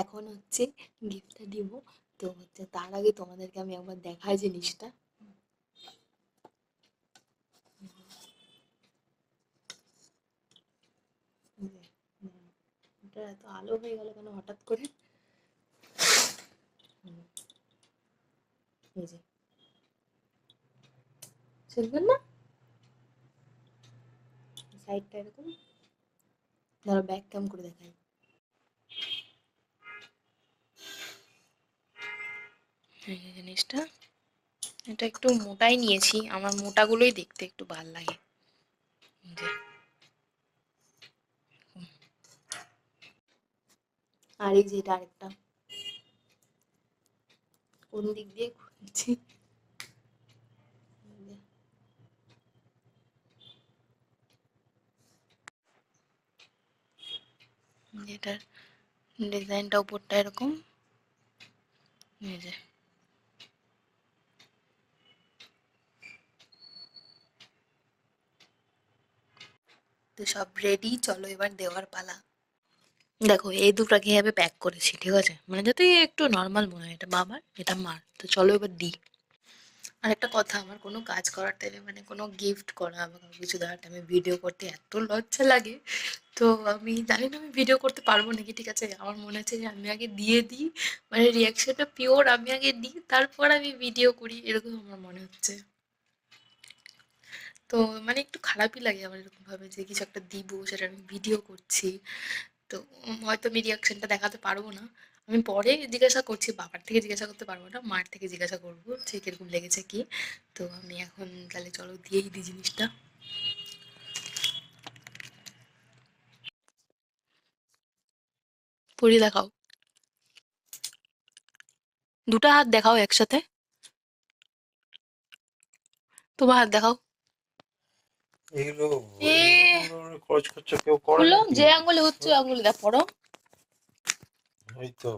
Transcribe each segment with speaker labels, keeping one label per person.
Speaker 1: এখন হচ্ছে গিফটটা দিব। তো হচ্ছে তার আগে তোমাদেরকে আমি একবার দেখাই জিনিসটা। এটা এত আলো হয়ে গেল কেন হঠাৎ করে? এই যে সুন্দর না? সাইডটা এরকম, ধরো ব্যাক ক্যাম করে দেখাই। এই যে জিনিসটা, এটা একটু মোটাই নিয়েছি, আমার মোটাগুলোই দেখতে একটু ভাল লাগে। আর এই যে এটা আরেকটা, কোন দিক দিয়ে খুলছি? এটার ডিজাইনটা উপরটা এরকম, এই যে তো সব রেডি, চলো এবার দেওয়ার পালা। দেখো এই দুটো কিভাবে প্যাক করেছি, ঠিক আছে, মানে যাতে একটু নর্মাল মনে হয়, এটা বাবার এটা মার। তো চলো এবার দিই। আর একটা কথা, আমার কোনো কাজ করার টাইমে মানে কোনো গিফট করা বা কোনো কিছু দেওয়ার টাইমে ভিডিও করতে এত লজ্জা লাগে। তো আমি জানি না আমি ভিডিও করতে পারবো নাকি, ঠিক আছে, আমার মনে হচ্ছে যে আমি আগে দিয়ে দিই, মানে রিয়াকশনটা পিওর আমি আগে দিই, তারপর আমি ভিডিও করি, এরকম আমার মনে হচ্ছে। তো মানে একটু খারাপই লাগে আমার এরকমভাবে যে কিছু একটা দিব, সেটা আমি ভিডিও করছি। তো হয়তো আমি রিয়াকশনটা দেখাতে পারবো না, আমি পরে জিজ্ঞাসা করছি, বাবার থেকে জিজ্ঞাসা করতে পারবো না, মার থেকে জিজ্ঞাসা করবো যে কিরকম লেগেছে কি। তো আমি এখন তাহলে চলো দিয়েই দিই জিনিসটা। পরিয়ে দেখাও, দুটো হাত দেখাও একসাথে, তোমার হাত দেখাও।
Speaker 2: এগুলো
Speaker 1: এ
Speaker 2: খরচ খরচা কেউ করে
Speaker 1: খুলো,
Speaker 2: নাকি?
Speaker 1: যে আঙ্গুলে হচ্ছে ওই আঙ্গুলে দেখ, পড়ো।
Speaker 2: এই তো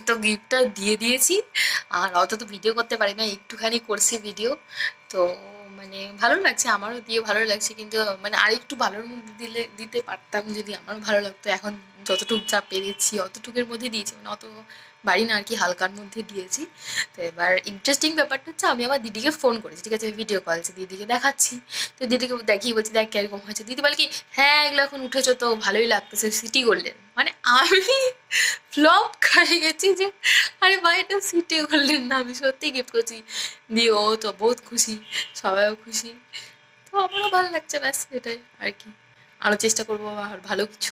Speaker 1: তো গিফটটা দিয়ে দিয়েছি, আর অত তো ভিডিও করতে পারি না, একটুখানি করছি ভিডিও। তো মানে ভালো লাগছে, আমারও দিয়ে ভালো লাগছে, কিন্তু মানে আরেকটু ভালোর মধ্যে দিতে পারতাম যদি আমারও ভালো লাগতো। এখন যতটুকু যা পেরেছি অতটুকুর মধ্যে দিয়েছি, মানে অত বাড়ি না আর কি, হালকার মধ্যে দিয়েছি। তো এবার ইন্টারেস্টিং ব্যাপারটা হচ্ছে, আমি আমার দিদিকে ফোন করেছি, ঠিক আছে, ভিডিও কল আছে, দিদিকে দেখাচ্ছি। তো দিদিকে দেখিয়ে বলছি, দেখ কিরকম হয়েছে। দিদি বলে কি, হ্যাঁ এগুলো এখন উঠেছো তো ভালোই লাগতেছে, সিটি গোল্ডেন। মানে আমি ফ্লপ খাই গেছি যে, আরে ভাই এটা সিটি গোল্ডেন না, আমি সত্যি গিফট করছি। দিয়ে ও তো বহুত খুশি, সবাইও খুশি। তো আমারও ভালো লাগছে, ব্যাস এটাই আর কি। আরও চেষ্টা করবো আর ভালো কিছু